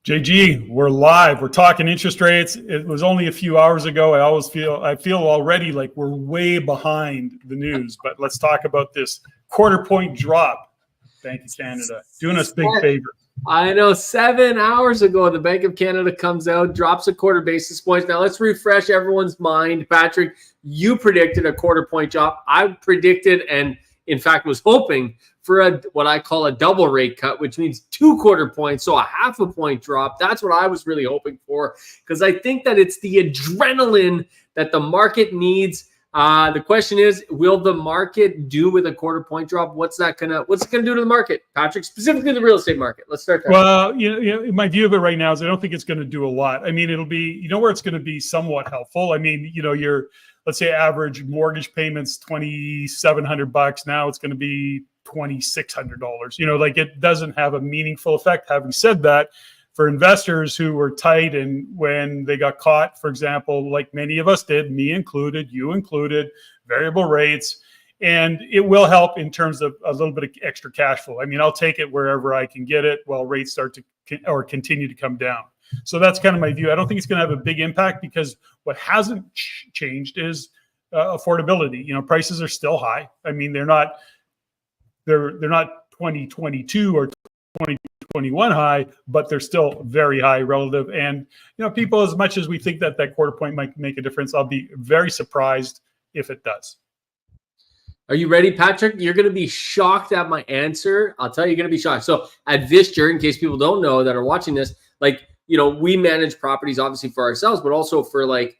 JG, we're live. We're talking interest rates. It was only a few hours ago. I feel already like we're way behind the news, but let's talk about this quarter point drop. Bank of Canada doing us big favor. I know 7 hours ago, the Bank of Canada comes out, drops a quarter basis points. Now let's refresh everyone's mind. Patrick, you predicted a quarter point drop. I predicted and in fact was hoping for what I call a double rate cut, which means 2 quarter points, so a half a point drop. That's what I was really hoping for, because I think that it's the adrenaline that the market needs. The question is, will the market do with a quarter point drop? What's it gonna do to the market, Patrick? Specifically the real estate market. Let's start there. Well, my view of it right now is I don't think it's going to do a lot. I mean, it'll be, where it's going to be somewhat helpful. I mean, your, let's say average mortgage payments $2,700. Now it's going to be $2,600. Like it doesn't have a meaningful effect. Having said that, for investors who were tight and when they got caught, for example, like many of us did, me included, you included, variable rates, and it will help in terms of a little bit of extra cash flow. I mean, I'll take it wherever I can get it while rates start to continue to come down. So that's kind of my view. I don't think it's going to have a big impact because what hasn't changed is affordability. Prices are still high. I mean, they're not 2022 or 2021 high, but they're still very high relative. And, people, as much as we think that quarter point might make a difference, I'll be very surprised if it does. Are you ready, Patrick? You're going to be shocked at my answer. I'll tell you, you're going to be shocked. So at Visture, in case people don't know that are watching this, we manage properties obviously for ourselves, but also for we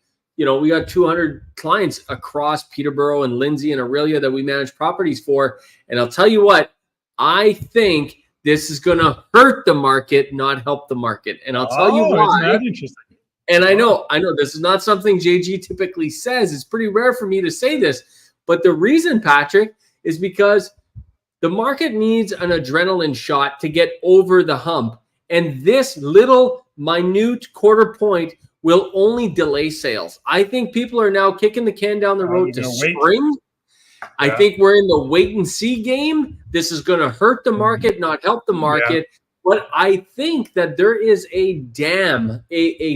got 200 clients across Peterborough and Lindsay and Aurelia that we manage properties for. And I'll tell you what, I think this is going to hurt the market, not help the market. And I'll tell you why. Isn't that interesting? And I know this is not something JG typically says. It's pretty rare for me to say this. But the reason, Patrick, is because the market needs an adrenaline shot to get over the hump. And this little minute quarter point will only delay sales. I think people are now kicking the can down the road to spring. Yeah. I think we're in the wait and see game. This is going to hurt the market, not help the market. Yeah. But I think that there is a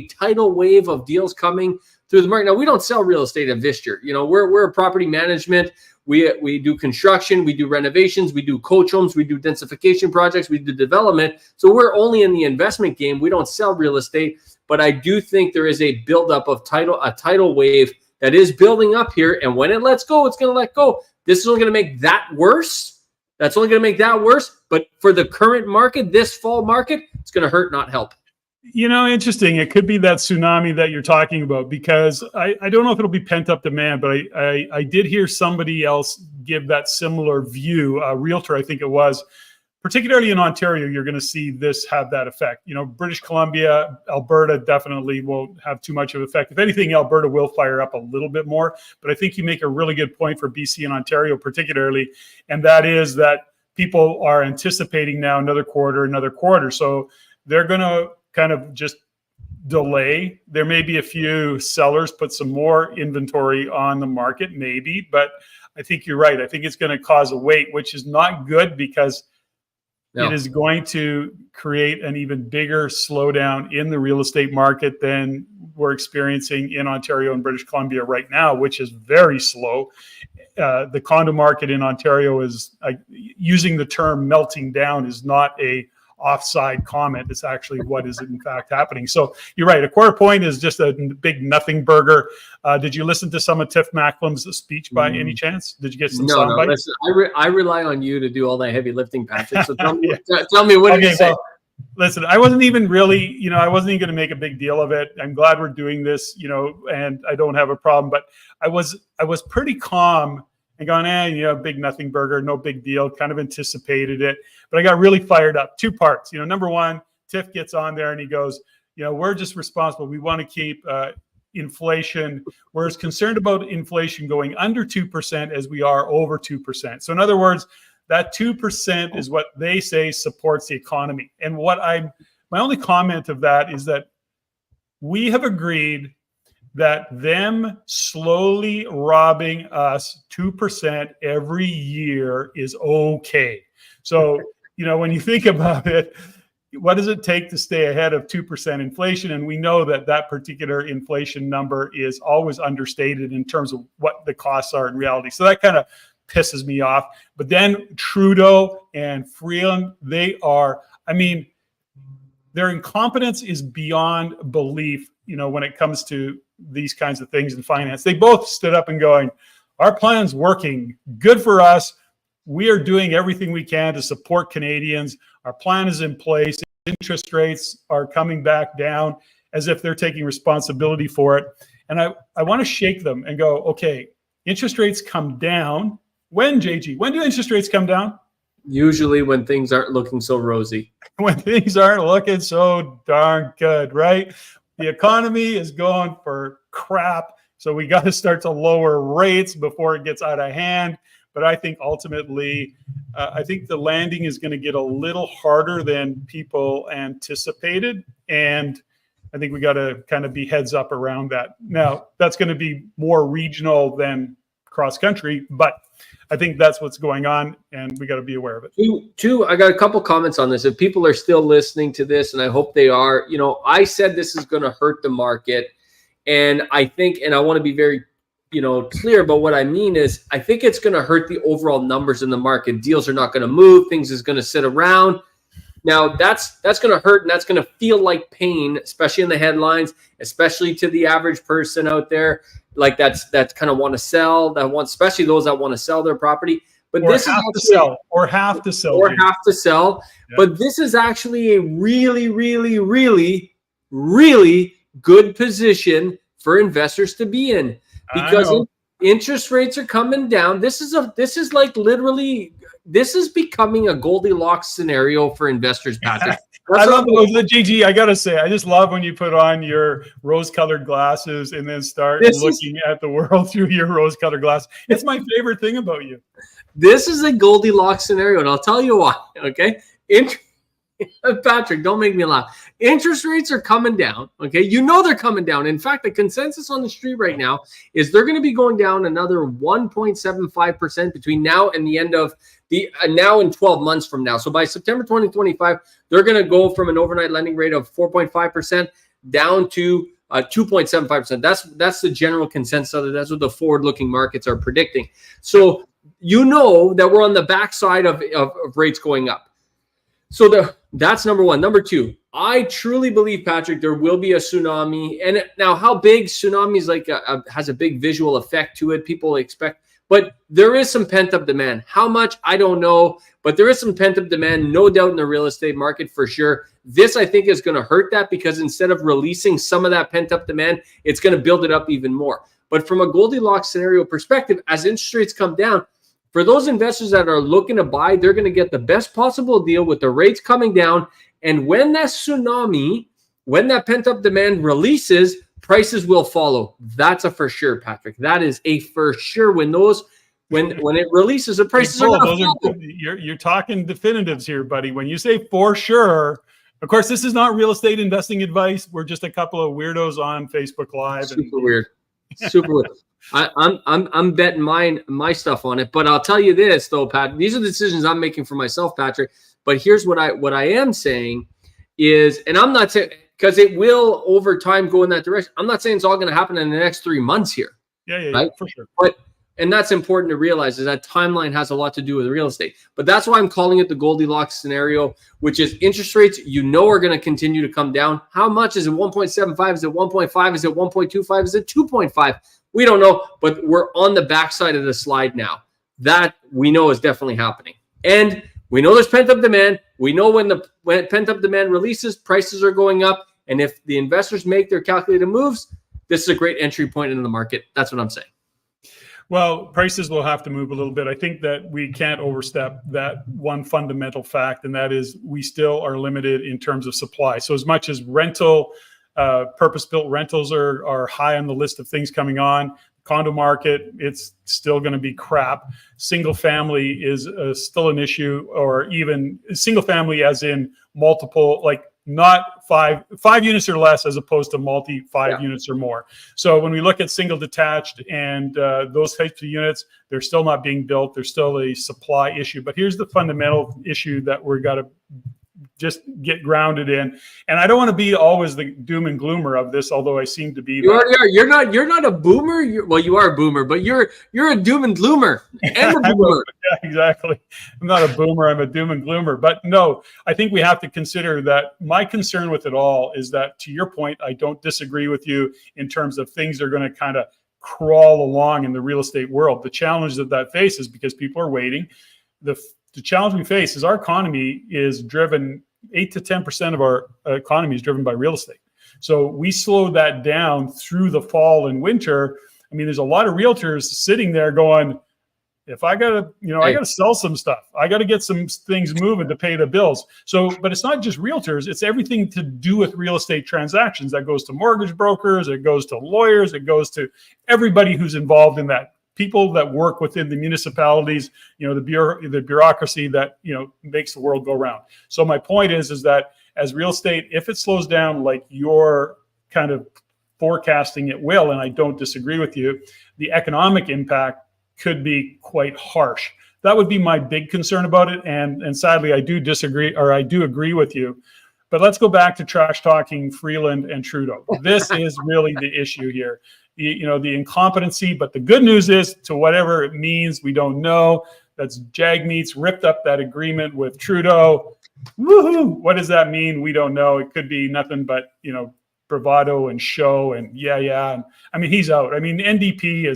tidal wave of deals coming through the market. Now, we don't sell real estate at Visture. We're a property management. We do construction, we do renovations, we do coach homes, we do densification projects, we do development. So we're only in the investment game. We don't sell real estate. But I do think there is a buildup of a tidal wave that is building up here. And when it lets go, it's going to let go. This is only going to make that worse. That's only going to make that worse. But for the current market, this fall market, it's going to hurt, not help. Interesting. It could be that tsunami that you're talking about, because I don't know if it'll be pent up demand, but I did hear somebody else give that similar view, a realtor, I think it was. Particularly in Ontario, you're going to see this have that effect. British Columbia, Alberta definitely won't have too much of an effect. If anything, Alberta will fire up a little bit more. But I think you make a really good point for BC and Ontario particularly, and that is that people are anticipating now another quarter. So they're going to kind of just delay. There may be a few sellers put some more inventory on the market, maybe. But I think you're right. I think it's going to cause a wait, which is not good because it is going to create an even bigger slowdown in the real estate market than we're experiencing in Ontario and British Columbia right now, which is very slow. The condo market in Ontario is, using the term melting down is not a offside comment. It's actually what is in fact happening. So you're right. A quarter point is just a big nothing burger. Did you listen to some of Tiff Macklem's speech by any chance? Did you get some sound bites? Listen, I rely on you to do all that heavy lifting, Patrick. So tell me what did you say? Well, listen, I wasn't even really, I wasn't even going to make a big deal of it. I'm glad we're doing this, and I don't have a problem. But I was pretty calm and going, big nothing burger, no big deal, kind of anticipated it. But I got really fired up. 2 parts. Number one, Tiff gets on there and he goes, we're just responsible. We want to keep inflation. We're as concerned about inflation going under 2% as we are over 2%. So in other words, that 2% is what they say supports the economy. And my only comment of that is that we have agreed that them slowly robbing us 2% every year is okay. So, when you think about it, what does it take to stay ahead of 2% inflation? And we know that that particular inflation number is always understated in terms of what the costs are in reality. So that kind of pisses me off. But then Trudeau and Freeland, they are, I mean, their incompetence is beyond belief, when it comes to these kinds of things in finance. They both stood up and going, our plan's working, good for us. We are doing everything we can to support Canadians. Our plan is in place. Interest rates are coming back down, as if they're taking responsibility for it. And I want to shake them and go, okay, interest rates come down. When, JG? When do interest rates come down? Usually when things aren't looking so rosy. When things aren't looking so darn good, right? The economy is going for crap. So we got to start to lower rates before it gets out of hand. But I think ultimately, I think the landing is going to get a little harder than people anticipated. And I think we got to kind of be heads up around that. Now, that's going to be more regional than cross country, but I think that's what's going on, and we got to be aware of it. Two, I got a couple comments on this. If people are still listening to this, and I hope they are, I said this is going to hurt the market. And I think, and I want to be very, clear, but what I mean is I think it's going to hurt the overall numbers in the market. Deals are not going to move. Things is going to sit around. Now that's going to hurt, and that's going to feel like pain, especially in the headlines, especially to the average person out there. Like that's kind of want to sell, especially those that want to sell their property. But or this have is to sell, or have to sell, or have to sell. Yeah. But this is actually a really, really, really, really good position for investors to be in, because interest rates are coming down. This is becoming a Goldilocks scenario for investors, Patrick. I love the GG. I gotta say, I just love when you put on your rose-colored glasses and then start looking at the world through your rose-colored glasses. It's my favorite thing about you. This is a Goldilocks scenario, and I'll tell you why. Okay, Patrick, don't make me laugh. Interest rates are coming down. Okay, they're coming down. In fact, the consensus on the street right now is they're going to be going down another 1.75% between now and the end of now and 12 months from now. So by September 2025, they're going to go from an overnight lending rate of 4.5% down to 2.75%. That's the general consensus. That's what the forward-looking markets are predicting. So that we're on the backside of rates going up. So that's number one. Number two, I truly believe, Patrick, there will be a tsunami. And now, how big tsunami is has a big visual effect to it. People expect. But there is some pent-up demand. How much? I don't know. But there is some pent-up demand, no doubt, in the real estate market for sure. This, I think, is going to hurt that, because instead of releasing some of that pent-up demand, it's going to build it up even more. But from a Goldilocks scenario perspective, as interest rates come down, for those investors that are looking to buy, they're going to get the best possible deal with the rates coming down. And when that tsunami, when that pent-up demand releases, prices will follow. That's a for sure, Patrick. That is a for sure. When it releases, the prices are going to follow. You're talking definitives here, buddy. When you say for sure, of course, this is not real estate investing advice. We're just a couple of weirdos on Facebook Live. Super weird. I'm betting my stuff on it. But I'll tell you this, though, Pat. These are the decisions I'm making for myself, Patrick. But here's what I am saying is, and I'm not saying, because it will over time go in that direction. I'm not saying it's all going to happen in the next 3 months here. Yeah, right? For sure. And that's important to realize, is that timeline has a lot to do with real estate. But that's why I'm calling it the Goldilocks scenario, which is interest rates, are going to continue to come down. How much? Is it 1.75? Is it 1.5? Is it 1.25? Is it 2.5? We don't know, but we're on the backside of the slide now. That we know is definitely happening. And we know there's pent-up demand. We know when pent-up demand releases, prices are going up. And if the investors make their calculated moves, this is a great entry point into the market. That's what I'm saying. Well, prices will have to move a little bit. I think that we can't overstep that one fundamental fact, and that is we still are limited in terms of supply. So as much as purpose-built rentals are high on the list of things coming on, condo market, it's still going to be crap. Single family is still an issue, or even single family as in multiple, like not five units or less, as opposed to multi five units or more. So when we look at single detached and those types of units, they're still not being built. There's still a supply issue. But here's the fundamental issue that we're got to just get grounded in. And I don't want to be always the doom and gloomer of this, although I seem to be. You already are. You're not a boomer. Well, you are a boomer, but you're a doom and gloomer and a boomer. Yeah, exactly. I'm not a boomer. I'm a doom and gloomer. But no, I think we have to consider that my concern with it all is that, to your point, I don't disagree with you in terms of things are going to kind of crawl along in the real estate world. The challenge that faces, because people are waiting, the challenge we face is our economy is driven, 8 to 10% of our economy is driven by real estate. So we slow that down through the fall and winter. I mean, there's a lot of realtors sitting there going, if I gotta, I gotta sell some stuff. I gotta get some things moving to pay the bills. So, but it's not just realtors. It's everything to do with real estate transactions. That goes to mortgage brokers. It goes to lawyers. It goes to everybody who's involved in that. People that work within the municipalities, the bureaucracy that, makes the world go round. So my point is that as real estate, if it slows down like you're kind of forecasting it will, and I don't disagree with you, the economic impact could be quite harsh. That would be my big concern about it. And sadly, I do disagree, or I do agree with you. But let's go back to trash talking Freeland and Trudeau. This is really the issue here. The incompetency, but the good news is, to whatever it means, we don't know. That's Jagmeets ripped up that agreement with Trudeau. Woohoo! What does that mean? We don't know. It could be nothing but, bravado and show and yeah. And I mean, he's out. I mean, NDP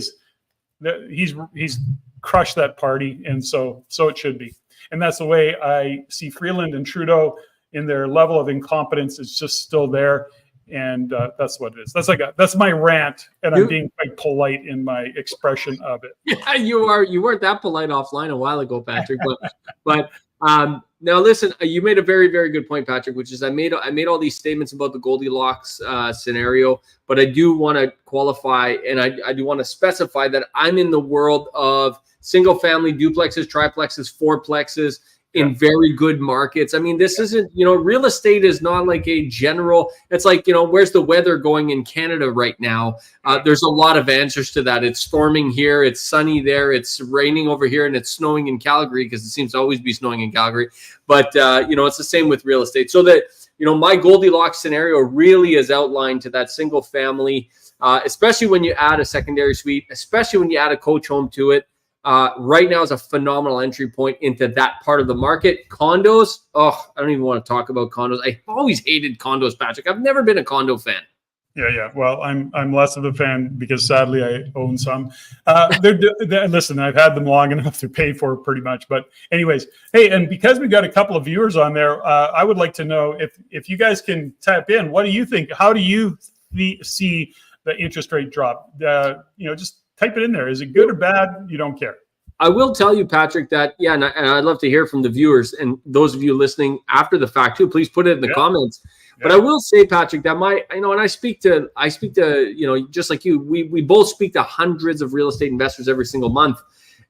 he's crushed that party, and so it should be. And that's the way I see Freeland and Trudeau in their level of incompetence is just still there. And that's what it is. That's my rant, and I'm being quite polite in my expression of it. Yeah, you are. You weren't that polite offline a while ago, Patrick. But now listen, you made a very, very good point, Patrick, which is I made all these statements about the Goldilocks scenario, but I do want to qualify, and I do want to specify that I'm in the world of single family duplexes, triplexes, fourplexes, in very good markets. I mean, this isn't, real estate is not like a general, it's like, where's the weather going in Canada right now? There's a lot of answers to that. It's storming here, it's sunny there, it's raining over here, and it's snowing in Calgary, because it seems to always be snowing in Calgary. But, it's the same with real estate. So that, my Goldilocks scenario really is outlined to that single family, especially when you add a secondary suite, especially when you add a coach home to it. Right now is a phenomenal entry point into that part of the market. Condos, I don't even want to talk about condos. I always hated condos, Patrick. I've never been a condo fan. Yeah. Well, I'm less of a fan because sadly I own some. Listen, I've had them long enough to pay for pretty much. But anyways, hey, and because we got a couple of viewers on there, I would like to know if you guys can tap in. What do you think? How do you see the interest rate drop? Just type it in there. Is it good or bad? You don't care. I will tell you, Patrick, that, and I'd love to hear from the viewers and those of you listening after the fact too. Please put it in the comments. Yeah. But I will say, Patrick, that and I speak to, just like you, we both speak to hundreds of real estate investors every single month.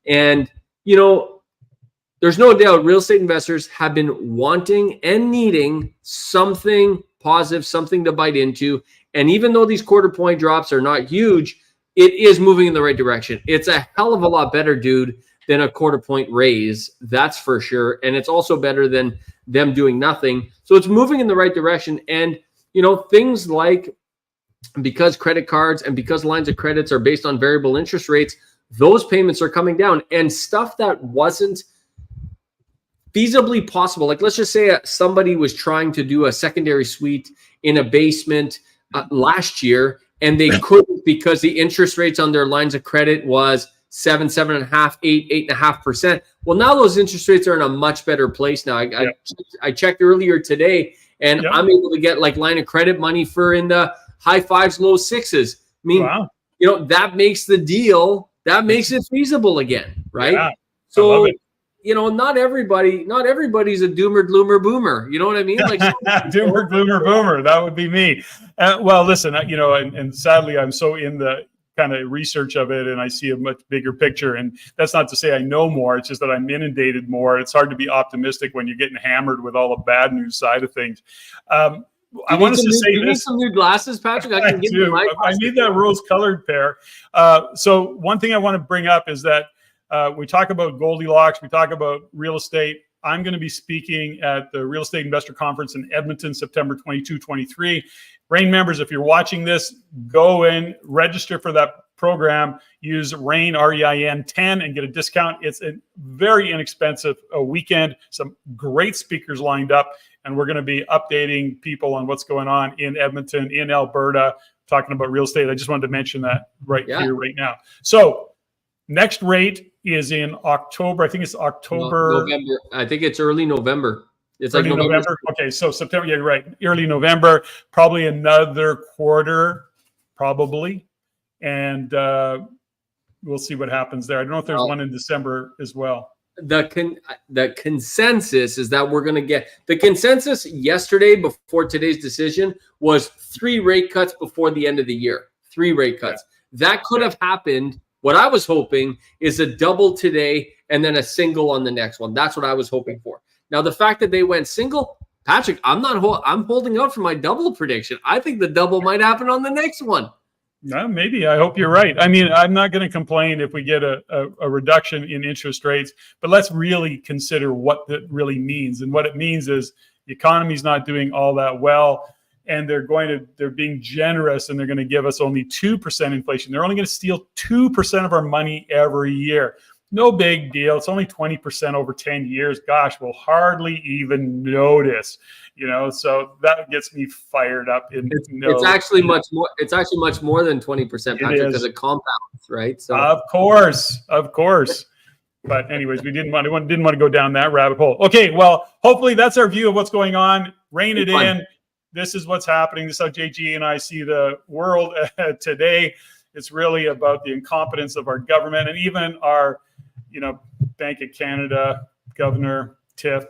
And, there's no doubt real estate investors have been wanting and needing something positive, something to bite into. And even though these quarter point drops are not huge, it is moving in the right direction. It's a hell of a lot better, dude, than a quarter point raise. That's for sure. And it's also better than them doing nothing. So it's moving in the right direction. And, things like, because credit cards and because lines of credits are based on variable interest rates, those payments are coming down. And stuff that wasn't feasibly possible. Like, let's just say somebody was trying to do a secondary suite in a basement last year, and they couldn't because the interest rates on their lines of credit was 7.5%, 8.5%. Well, now those interest rates are in a much better place now. I checked earlier today, and I'm able to get like line of credit money for in the high 5s, low 6s. I mean, wow. That makes the deal, that makes it feasible again, right? Yeah, so, not everybody's a doomer, gloomer, boomer. You know what I mean? Like doomer, gloomer, boomer. That would be me. Well, listen, and sadly, I'm so in the kind of research of it, and I see a much bigger picture. And that's not to say I know more. It's just that I'm inundated more. It's hard to be optimistic when you're getting hammered with all the bad news side of things. I want to say you need some new glasses, Patrick. I need that rose-colored pair. So one thing I want to bring up is that we talk about Goldilocks, we talk about real estate. I'm going to be speaking at the Real Estate Investor Conference in Edmonton, September 22, 23. REIN members, if you're watching this, go in, register for that program, use REIN, REIN 10, and get a discount. It's a very inexpensive weekend, some great speakers lined up, and we're going to be updating people on what's going on in Edmonton, in Alberta, talking about real estate. I just wanted to mention that here, right now. So next rate is in October. I think it's October. November. I think it's early November. It's early like November. Okay, so September. Yeah, you're right. Early November, probably another quarter, probably. And we'll see what happens there. I don't know if there's one in December as well. The consensus is that we're going to get the consensus yesterday before today's decision was 3 rate cuts before the end of the year. 3 rate cuts. Yeah. That could have happened. What I was hoping is a double today and then a single on the next one. That's what I was hoping for. Now, the fact that they went single, Patrick, I'm holding out for my double prediction. I think the double might happen on the next one. No, maybe. I hope you're right. I mean, I'm not going to complain if we get a reduction in interest rates, but let's really consider what that really means. And what it means is the economy's not doing all that well, and they're being generous, and they're going to give us only 2% inflation. They're only going to steal 2% of our money every year. No big deal. It's only 20% over 10 years. Gosh, we'll hardly even notice. So that gets me fired up. It's actually much more. It's actually much more than 20%, Patrick, because it compounds, right? So of course. But anyways, we didn't want to go down that rabbit hole. Okay, well, hopefully that's our view of what's going on. Rein it in. This is what's happening. This is how JG and I see the world today. It's really about the incompetence of our government and even our, Bank of Canada, Governor Tiff.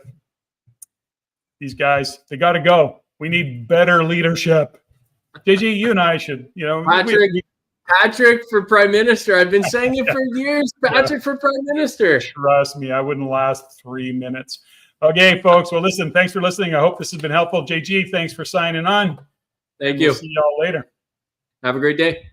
These guys, they got to go. We need better leadership. JG, you and I should, Patrick for Prime Minister. I've been saying it for years. Patrick for Prime Minister. Trust me, I wouldn't last 3 minutes. Okay, folks. Well, listen, thanks for listening. I hope this has been helpful. JG, thanks for signing on. Thank you. We'll see y'all later. Have a great day.